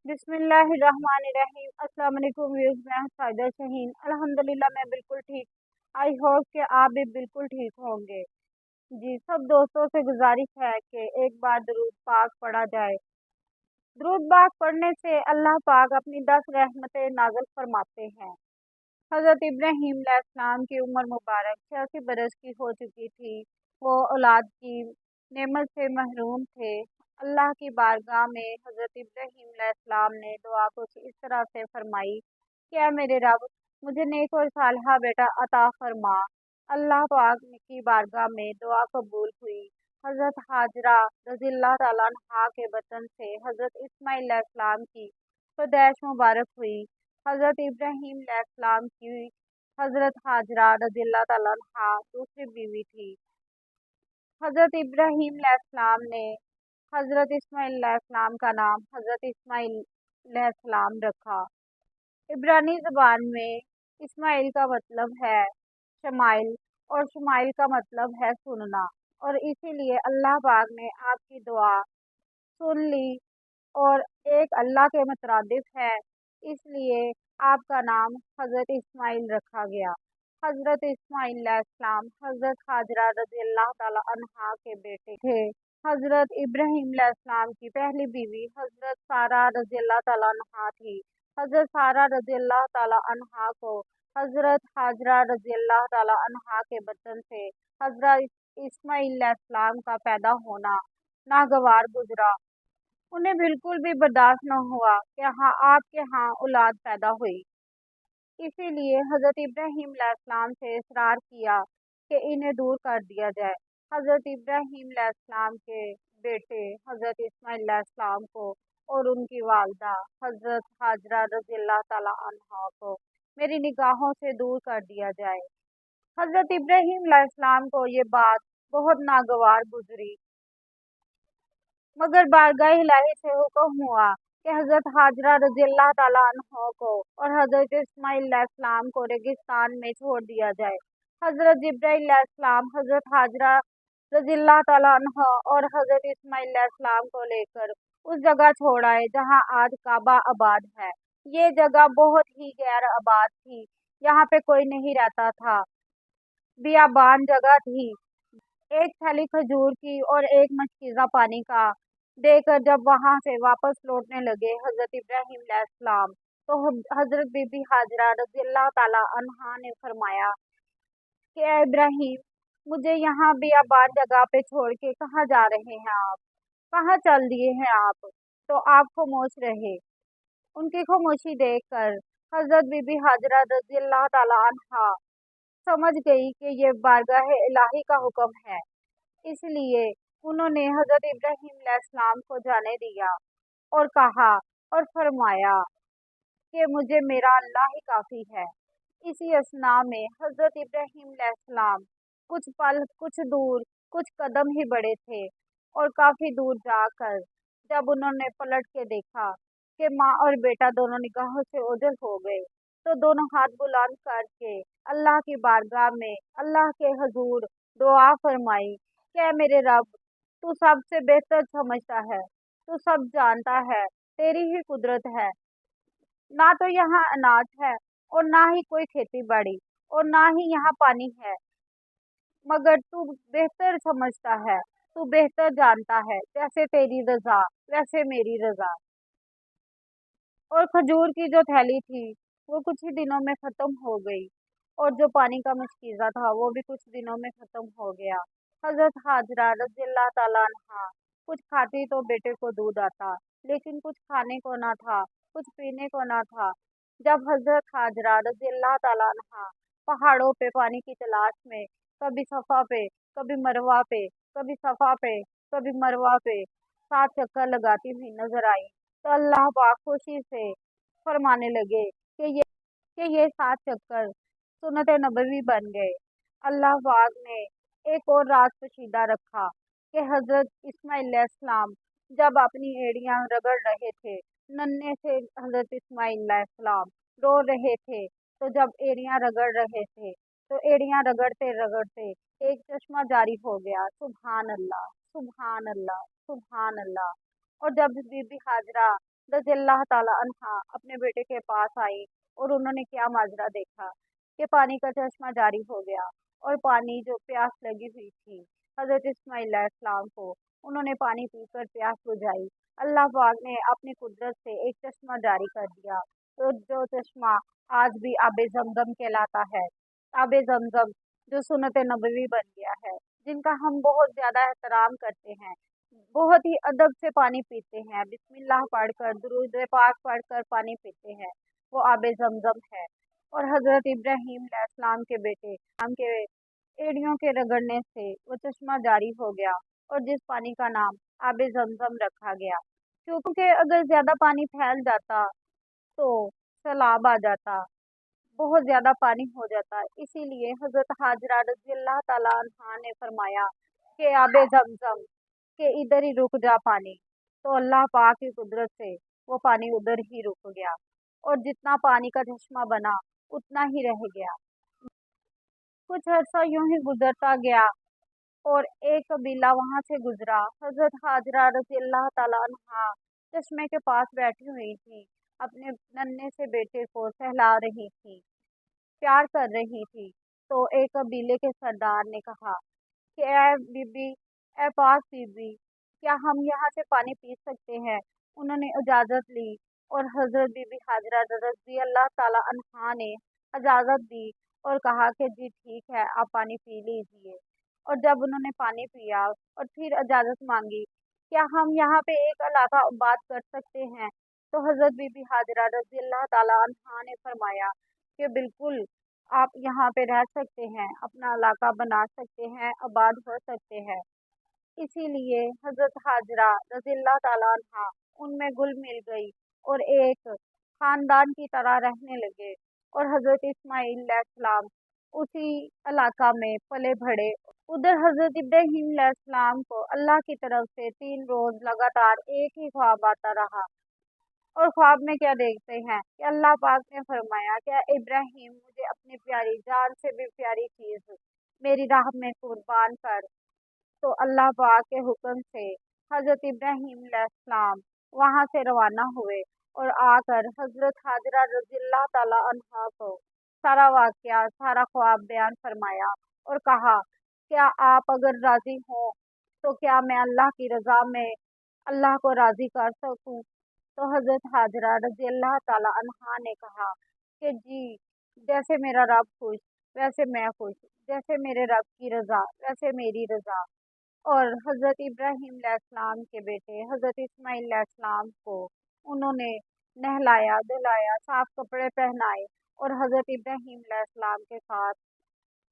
बिस्मिल्लाहिर्रहमानिर्रहीम। अस्सलाम वालेकुम व्यूअर्स, मैं हूं साजिदा शहीन। अल्हम्दुलिल्लाह मैं बिल्कुल ठीक। आई होप कि आप भी बिल्कुल ठीक होंगे। जी, सब दोस्तों से गुजारिश है कि एक बार दरूद पाक पढ़ा जाए। दरूद पाक पढ़ने से अल्लाह पाक अपनी 10 रहमतें नाज़िल फरमाते हैं। हज़रत इब्राहीम अलैहिस्सलाम की उम्र मुबारक 86 बरस की हो चुकी थी। वो औलाद की नेमत से महरूम थे। अल्लाह की बारगाह में हज़रत इब्राहीम अलैहिस्सलाम ने दुआ कुछ इस तरह से फरमाई, क्या मेरे रब मुझे नेक और सालिहा बेटा अता फरमा। अल्लाह पाक की बारगाह में दुआ कबूल हुई। हज़रत हाजरा रज़ियल्लाहु ताला अन्हा के बतन से हज़रत इस्माइल अलैहिस्सलाम की पैदाइश मुबारक हुई। हज़रत इब्राहीम अलैहिस्सलाम की हज़रत हाजरा रज़ियल्लाहु ताला अन्हा दूसरी बीवी थी। हज़रत इब्राहीम अलैहिस्सलाम ने हज़रत इस्माइल अलैहिस्सलाम का नाम हज़रत इस्माइल अलैहिस्सलाम रखा। इब्रानी ज़बान में इस्माइल का मतलब है शमाइल और शमाइल का मतलब है सुनना, और इसीलिए अल्लाह पाक ने आपकी दुआ सुन ली और एक अल्लाह के मुतरादिफ है, इसलिए आपका नाम हज़रत इस्माइल रखा गया। हज़रत इस्माइल अलैहिस्सलाम हज़रत हाजरा रज़ियल्लाहु ताला अन्हा के बेटे थे। हज़रत इब्राहीम अलैहिस्सलाम की पहली बीवी हज़रत सारा रज़ियल्लाहु ताला अन्हा थी। हज़रत सारा रज़ियल्लाहु ताला अन्हा को हज़रत हाजरा रज़ियल्लाहु ताला अन्हा के बतन से हज़रत इस्माइल अलैहिस्सलाम का पैदा होना नागवार गुजरा। उन्हें बिल्कुल भी बर्दाश्त न हुआ कि आपके यहाँ औलाद पैदा हुई। इसीलिए हज़रत इब्राहीम अलैहिस्सलाम से इसरार किया कि इन्हें दूर कर दिया जाए। हज़रत इब्राहीम अलैहिस्सलाम के बेटे हज़रत इस्माइल अलैहिस्सलाम को और उनकी वालदा हज़रत हाजरा रज़ियल्लाहु ताला अन्हा को मेरी निगाहों से दूर कर दिया जाए। हज़रत इब्राहीम अलैहिस्सलाम को ये बात बहुत नागवार गुजरी, मगर बारगाह इलाही से हुक्म हुआ कि हज़रत हाजरा रज़ियल्लाहु ताला अन्हा को और हज़रत इस्माइल अलैहिस्सलाम को रेगिस्तान में छोड़ दिया जाए। हज़रत जिब्राइल अलैहिस्सलाम हज़रत हाजरा रज़ियल्लाहु ताला अन्हा और हज़रत इस्माइल अलैहिस्सलाम को लेकर उस जगह छोड़ आए जहाँ आज काबा आबाद है। ये जगह बहुत ही गैर आबाद थी, यहाँ पे कोई नहीं रहता था, बियाबान जगह थी। एक थैली खजूर की और एक मशकीज़ा पानी का देकर जब वहां से वापस लौटने लगे हज़रत इब्राहीम अलैहिस्सलाम, तो हज़रत बीबी हाजरा रज़ियल्लाहु ताला अन्हा ने फरमाया कि ए इब्राहीम, मुझे यहाँ बियाबान जगह पे छोड़ के कहाँ जा रहे हैं आप, कहाँ चल दिए हैं आप। तो आप खामोश रहे। उनकी खामोशी देखकर हज़रत बीबी हाजरा रज़ियल्लाहु ताला अन्हा समझ गई कि ये बारगाह इलाही का हुक्म है, इसलिए उन्होंने हज़रत इब्राहीम अलैहिस्सलाम को जाने दिया और कहा और फरमाया कि मुझे मेरा अल्लाह ही काफ़ी है। इसी असना में हज़रत इब्राहीम अलैहिस्सलाम कुछ पल, कुछ दूर, कुछ कदम ही बढ़े थे, और काफ़ी दूर जाकर जब उन्होंने पलट के देखा कि माँ और बेटा दोनों निगाहों से ओझल हो गए, तो दोनों हाथ बुलंद करके अल्लाह की बारगाह में अल्लाह के हजूर दुआ फरमाई, क्या मेरे रब, तू सबसे बेहतर समझता है, तू सब जानता है, तेरी ही कुदरत है। ना तो यहाँ अनाज है और ना ही कोई खेती बाड़ी और ना ही यहाँ पानी है, मगर तू बेहतर समझता है, तू बेहतर जानता है, जैसे तेरी रजा वैसे मेरी रजा। और खजूर की जो थैली थी वो कुछ ही दिनों में खत्म हो गई, और जो पानी का मशकीज़ा था वो भी कुछ दिनों में खत्म हो गया। हज़रत हाजरा रज़ियल्लाहु ताला अन्हा कुछ खाती तो बेटे को दूध आता, लेकिन कुछ खाने को ना था, कुछ पीने को ना था। जब हज़रत हाजरा रज़ियल्लाहु ताला अन्हा पहाड़ों पे पानी की तलाश में कभी सफ़ा पे, कभी मरवा पे, कभी सफ़ा पे, कभी मरवा पे 7 चक्कर लगाती हुई नजर आई, तो अल्लाह पाक खुशी से फरमाने लगे कि ये 7 चक्कर सुन्नत नबवी बन गए। अल्लाह पाक ने एक और राज पोशीदा रखा कि हज़रत इस्माइल अलैहिस्सलाम जब अपनी एड़ियां रगड़ रहे थे, नन्हे से हज़रत इस्माइल अलैहिस्सलाम रो रहे थे, तो जब एड़ियां रगड़ रहे थे तो एड़ियां रगड़ते रगड़ते एक चश्मा जारी हो गया, सुभान अल्लाह, सुभान अल्लाह, सुभान अल्लाह। और जब बीबी हाजरा रज़ी अल्लाह ताला अन्हा अपने बेटे के पास आई और उन्होंने क्या माजरा देखा कि पानी का चश्मा जारी हो गया और पानी जो प्यास लगी हुई थी हज़रत इस्माइल अलैहिस्सलाम को, उन्होंने पानी पीकर प्यास बुझाई। अल्लाह पाक ने अपनी कुदरत से एक चश्मा जारी कर दिया, तो जो चश्मा आज भी आबे ज़मज़म कहलाता है। आबे ज़मज़म जो सुन्नत नबवी बन गया है, जिनका हम बहुत ज़्यादा एहतराम करते हैं, बहुत ही अदब से पानी पीते हैं, बिस्मिल्लाह पढ़कर, दुरूद पाक पढ़कर पानी पीते हैं, वो आबे ज़मज़म है। और हज़रत इब्राहीम अलैहिस्सलाम के बेटे आम के एड़ियों के रगड़ने से वो चश्मा जारी हो गया और जिस पानी का नाम आबे ज़मज़म रखा गया, क्योंकि अगर ज़्यादा पानी फैल जाता तो सैलाब आ जाता, बहुत ज़्यादा पानी हो जाता। इसीलिए हज़रत हाजरा रज़ी अल्लाह ताला अन्हा ने फरमाया कि आबे ज़मज़म के इधर ही रुक जा पानी, तो अल्लाह पाक की कुदरत से वो पानी उधर ही रुक गया और जितना पानी का चश्मा बना उतना ही रह गया। कुछ अर्सा यूं ही गुजरता गया और एक कबीला वहां से गुजरा। हजरत हाजरा रज़ी अल्लाह ताला अन्हा चश्मे के पास बैठी हुई थी, अपने नन्हे से बेटे को सहला रही थी, प्यार कर रही थी। तो एक कबीले के सरदार ने कहा कि ए बीबी, ए पाक बीबी, क्या हम यहाँ से पानी पी सकते हैं? उन्होंने इजाज़त ली और हज़रत बीबी हाजरा रज़ी अल्लाह ताला अन्हा ने इजाज़त दी और कहा कि जी ठीक है, आप पानी पी लीजिए। और जब उन्होंने पानी पिया और फिर इजाज़त मांगी, क्या हम यहाँ पे एक इलाका आबाद कर सकते हैं? तो हज़रत बीबी हाजरा रज़ी अल्लाह ताला अन्हा ने फरमाया कि बिल्कुल आप यहाँ पे रह सकते हैं, अपना इलाका बना सकते हैं, आबाद हो सकते हैं। इसीलिए हज़रत हाजरा रज़ियल्लाहु ताला अन्हा उनमें घुल-मिल गई और एक ख़ानदान की तरह रहने लगे और हज़रत इस्माइल अलैहिस्सलाम उसी इलाका में पले-बढ़े। उधर हज़रत इब्राहीम अलैहिस्सलाम को अल्लाह की तरफ से 3 रोज़ लगातार एक ही ख्वाब आता रहा और ख्वाब में क्या देखते हैं कि अल्लाह पाक ने फरमाया कि ए इब्राहीम, मुझे अपनी प्यारी जान से भी प्यारी चीज़ मेरी राह में कुर्बान कर। तो अल्लाह पाक के हुक्म से हज़रत इब्राहीम अलैहिस्सलाम वहाँ से रवाना हुए और आकर हज़रत हाजरा रज़ियल्लाहु ताला अन्हा को सारा वाक़या, सारा ख्वाब बयान फरमाया और कहा, क्या आप अगर राज़ी हों तो क्या मैं अल्लाह की रज़ा में अल्लाह को राज़ी कर सकूँ? तो हज़रत हाजरा रज़ियल्लाहु ताला अन्हा ने कहा कि जी, जैसे मेरा रब खुश वैसे मैं खुश, जैसे मेरे रब की रज़ा वैसे मेरी रज़ा। और हज़रत इब्राहीम अलैहिस्सलाम के बेटे हज़रत इस्माइल अलैहिस्सलाम को उन्होंने नहलाया, धुलाया, साफ कपड़े पहनाए और हज़रत इब्राहीम अलैहिस्सलाम के साथ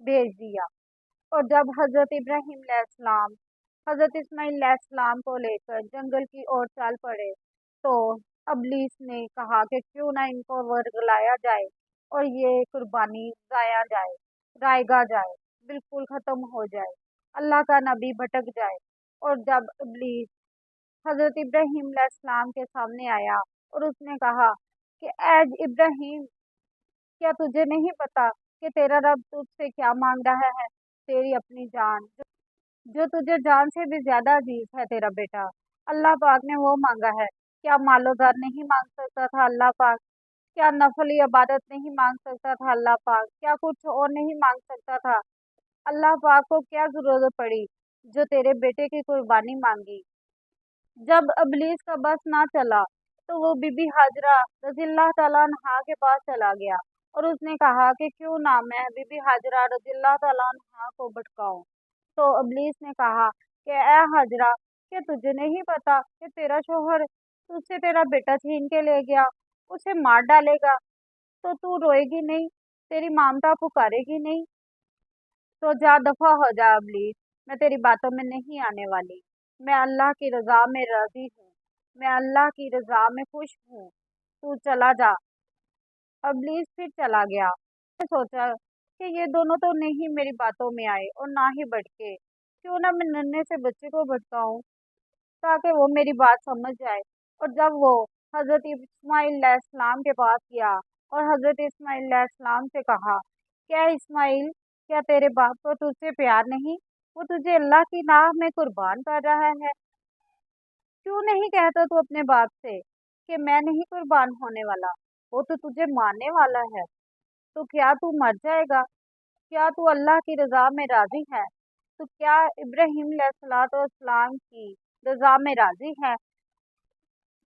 भेज दिया। और जब हज़रत इब्राहीम अलैहिस्सलाम हज़रत इस्माइल अलैहिस्सलाम को लेकर जंगल की ओर चल पड़े, तो इब्लीस ने कहा कि क्यों ना इनको वर्गलाया जाए और ये कुर्बानी गाया जाए, गायगा जाए, बिल्कुल ख़त्म हो जाए, अल्लाह का नबी भटक जाए। और जब इब्लीस हज़रत इब्राहीम अलैहिस्सलाम के सामने आया और उसने कहा कि ऐ इब्राहीम, क्या तुझे नहीं पता कि तेरा रब तुझसे क्या मांग रहा है? तेरी अपनी जान, जो तुझे जान से भी ज़्यादा अजीज है, तेरा बेटा। अल्लाह पाक ने वो मांगा है। क्या मालो ज़र नहीं मांग सकता था अल्लाह पाक? क्या नफली इबादत नहीं मांग सकता था अल्लाह पाक? क्या कुछ और नहीं मांग सकता था? अल्लाह पाक को क्या ज़रूरत पड़ी जो तेरे बेटे की कुर्बानी मांगी? जब इब्लीस का बस ना चला तो वो बीबी हाजरा रज़ियल्लाहु ताला अन्हा के पास चला गया और उसने कहा कि क्यों ना मैं बीबी हाजरा रज़ियल्लाहु ताला अन्हा को भटकाऊं। तो इब्लीस ने कहा कि ए हाजरा, क्या तुझे नहीं पता कि तेरा शोहर तुझसे तेरा बेटा छीन के ले गया, उसे मार डालेगा, तो तू रोएगी नहीं, तेरी ममता पुकारेगी नहीं? तो जा दफा हो जा इब्लीस, मैं तेरी बातों में नहीं आने वाली। मैं अल्लाह की रज़ा में राज़ी हूँ, मैं अल्लाह की रज़ा में खुश हूँ, तू चला जा। इब्लीस फिर चला गया। मैं सोचा कि ये दोनों तो नहीं मेरी बातों में आए और ना ही भटके, क्यों ना मैं नन्हे से बच्चे को भटकाऊं ताकि वो मेरी बात समझ जाए। और जब वो हज़रत इस्माइल अलैहिस्सलाम के पास गया और हज़रत इस्माइल अलैहिस्सलाम से कहा, क्या इस्माइल, क्या तेरे बाप को तुझसे प्यार नहीं? वो तुझे अल्लाह की राह में कुर्बान कर रहा है, क्यों नहीं कहता तू अपने बाप से کہ मैं नहीं कुर्बान होने वाला, वो तो तुझे मारने वाला है। तो क्या तू मर जाएगा? क्या तू अल्लाह की रजा में राजी है? तो क्या इब्राहिम अलैहिस्सलाम की रजा में राजी है?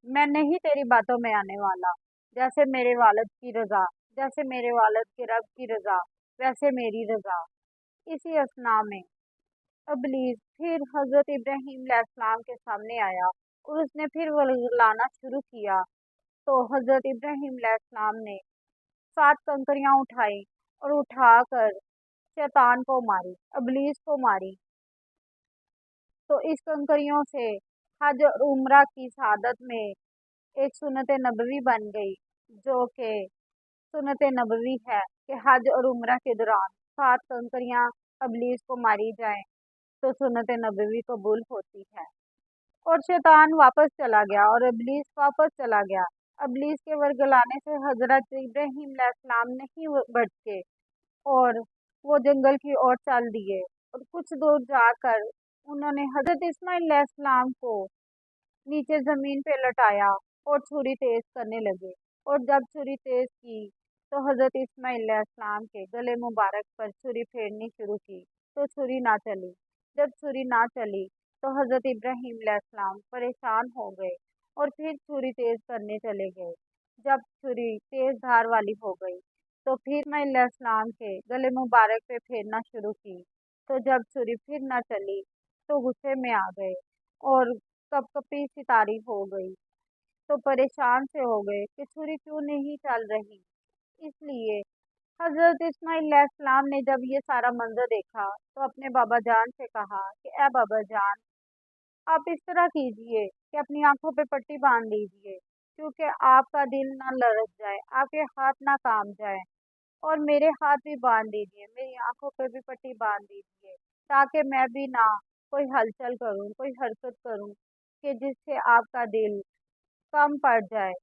मैं नहीं तेरी बातों में आने वाला। जैसे मेरे वालिद की रजा, जैसे मेरे वालिद के रब की रजा, वैसे मेरी रजा। इसी असना में इब्लीस फिर हजरत इब्राहिम अलैहिस्सलाम के सामने आया और उसने फिर वरगलाना शुरू किया। तो हजरत इब्राहिम अलैहिस्सलाम ने 7 कंकरियां उठाई और उठाकर शैतान को मारी, इब्लीस को मारी। तो इस कंकरियों से हज और उम्रा की शहादत में एक सुन्नत नबवी बन गई, जो कि सुन्नत नबवी है कि हज और उम्रा के दौरान 7 कंकरियां इब्लीस को मारी जाएं तो सुन्नत नबवी कबूल होती है। और शैतान वापस चला गया और इब्लीस वापस चला गया। इब्लीस के वरगलाने से हजरत इब्राहिम अलैहिस्सलाम नहीं बचे और वो जंगल की ओर चल दिए। और कुछ दूर जाकर उन्होंने हजरत इस्माइल अलैहिस्सलाम को नीचे जमीन पे लटाया और छुरी तेज करने लगे। और जब छुरी तेज की तो हजरत इस्माइल अलैहिस्सलाम के गले मुबारक पर छुरी फेरनी शुरू की तो छुरी ना चली। जब छुरी ना चली तो हजरत इब्राहिम अलैहिस्सलाम परेशान हो गए और फिर छुरी तेज करने चले गए। जब छुरी तेज धार वाली हो गई तो फिर इस्माइल अलैहिस्सलाम के गले मुबारक पे फेरना शुरू की। तो जब छुरी फिर ना चली तो गुस्से में आ गए और कपकपी सितारी हो गई। तो परेशान से हो गए कि छुरी क्यों नहीं चल रही। इसलिए हजरत इस्माइल अलैहिस्सलाम ने जब ये सारा मंजर देखा तो अपने बाबा जान से कहा कि ए बाबा जान, आप इस तरह कीजिए कि अपनी आंखों पे पट्टी बांध लीजिए, क्योंकि आपका दिल ना लरज जाए, आपके हाथ ना काम जाए। और मेरे हाथ भी बांध दीजिए, मेरी आंखों पे भी पट्टी बांध दीजिए, ताकि मैं भी ना कोई हलचल करूं, कोई हरकत करूं कि जिससे आपका दिल कम पड़ जाए।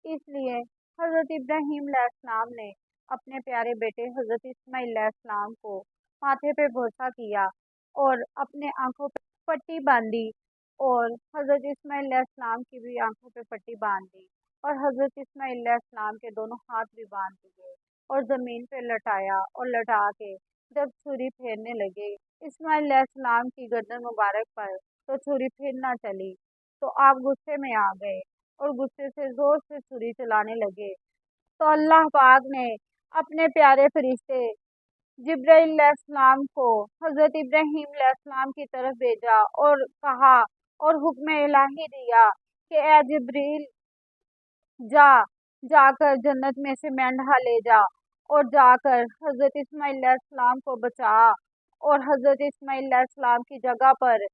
इसलिए हज़रत इब्राहीम अलैहिस्सलाम ने अपने प्यारे बेटे हज़रत इस्माइल अलैहिस्सलाम को माथे पे बोसा किया और अपने आंखों पे पट्टी बांधी और हज़रत इस्माइल अलैहिस्सलाम की भी आंखों पे पट्टी बांध दी और हज़रत इस्माइल अलैहिस्सलाम के दोनों हाथ भी बांध दिए और ज़मीन पे लटाया और लटा के जब छुरी फेरने लगे इस्माइल अलैहिस्सलाम की गर्दन मुबारक पर, तो छुरी फिर ना चली। तो आप गुस्से में आ गए और गुस्से से जोर से छुरी चलाने लगे। तो अल्लाह पाक ने अपने प्यारे फरिश्ते जिब्राइल अलैहिस्सलाम को हजरत इब्राहीम अलैहिस्सलाम की तरफ भेजा और कहा और हुक्म इलाही दिया कि ए जिब्रील, जा जाकर जन्नत में से मेंढा ले जा और जाकर हजरत इस्माइल अलैहिस्सलाम को बचा और हजरत इस्माइल अलैहिस्सलाम की जगह पर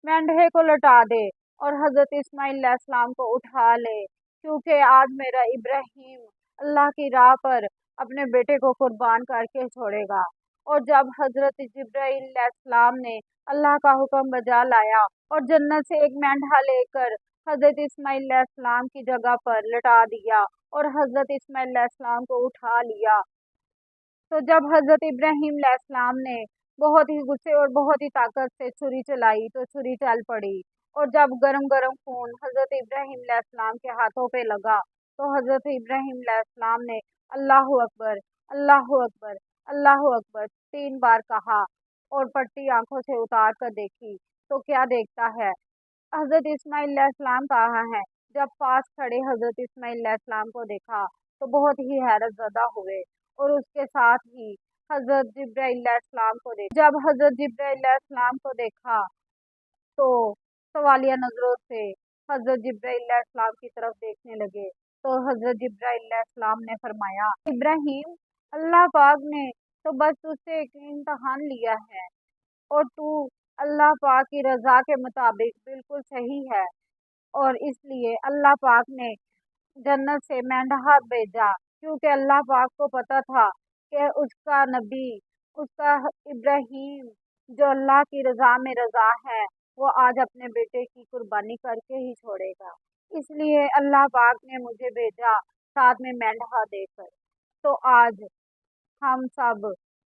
मेंढे को लौटा दे और हजरत इस्माइल अलैहिस्सलाम को उठा ले, क्योंकि आज मेरा इब्राहीम अल्लाह की राह पर अपने बेटे को कुर्बान करके छोड़ेगा। और जब हजरत जिब्राइल अलैहिस्सलाम ने अल्लाह का हुक्म बजा लाया और जन्नत से एक मेंढा लेकर हजरत इस्माइल अलैहिस्सलाम की जगह पर लटा दिया और हजरत इस्माइल अलैहिस्सलाम को उठा लिया। तो जब हजरत इब्राहीम अलैहिस्सलाम ने बहुत ही गुस्से और बहुत ही ताकत से छुरी चलाई तो छुरी चल पड़ी और जब गरम गरम खून हजरत इब्राहीम अलैहिस्सलाम के हाथों पे लगा तो हजरत इब्राहीम अलैहिस्सलाम ने अल्लाह अकबर, अल्लाह अकबर, अल्लाह अकबर 3 बार कहा और पट्टी आंखों से उतार कर देखी तो क्या देखता है, हजरत इस्माइल अलैहिस्सलाम कहाँ है। जब पास खड़े हजरत इस्माइल अलैहिस्सलाम को देखा तो बहुत ही हैरत ज़दा हुए और उसके साथ ही हजरत जिब्राइल अलैहिस्सलाम को देखा। जब हजरत जिब्राइल अलैहिस्सलाम को देखा तो सवालिया नजरों से हजरत जिब्राइल अलैहिस्सलाम की तरफ देखने लगे। तो हजरत जिब्राइल अलैहिस्सलाम ने फरमाया, इब्राहीम, अल्लाह पाक ने तो बस तुझसे एक इम्तहान लिया है और तू अल्लाह पाक की रजा के मुताबिक बिल्कुल सही है और इसलिए अल्लाह पाक ने जन्नत से मेंढा भेजा, क्योंकि अल्लाह पाक को पता था कि उसका नबी, उसका इब्राहीम जो अल्लाह की रजा में रजा है, वो आज अपने बेटे की कुर्बानी करके ही छोड़ेगा। इसलिए अल्लाह पाक ने मुझे भेजा साथ में मेंढा देकर। तो आज हम सब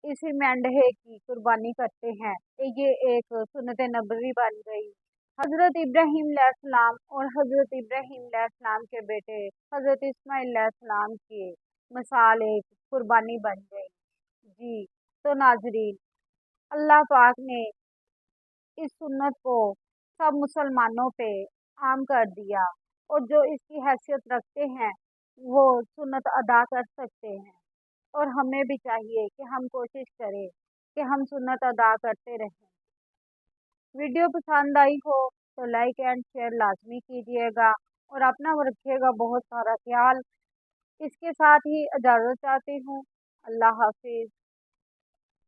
इसी मेंढे की कुर्बानी करते हैं। ये एक सुन्नत नबवी बन गई। حضرت ابراہیم علیہ السلام اور حضرت ابراہیم علیہ السلام کے بیٹے حضرت اسماعیل علیہ السلام کی مثال ایک قربانی بن گئی۔ جی تو ناظرین، اللہ پاک نے اس سنت کو سب مسلمانوں پہ عام کر دیا، اور جو اس کی حیثیت رکھتے ہیں وہ سنت ادا کر سکتے ہیں، اور ہمیں بھی چاہیے کہ ہم کوشش کریں کہ ہم سنت ادا کرتے رہیں۔ ویڈیو پسند آئی ہو تو لائک اینڈ شیئر لازمی کیجیے گا، اور اپنا رکھیے گا بہت سارا خیال۔ اس کے ساتھ ہی اجازت چاہتی ہوں۔ اللہ حافظ۔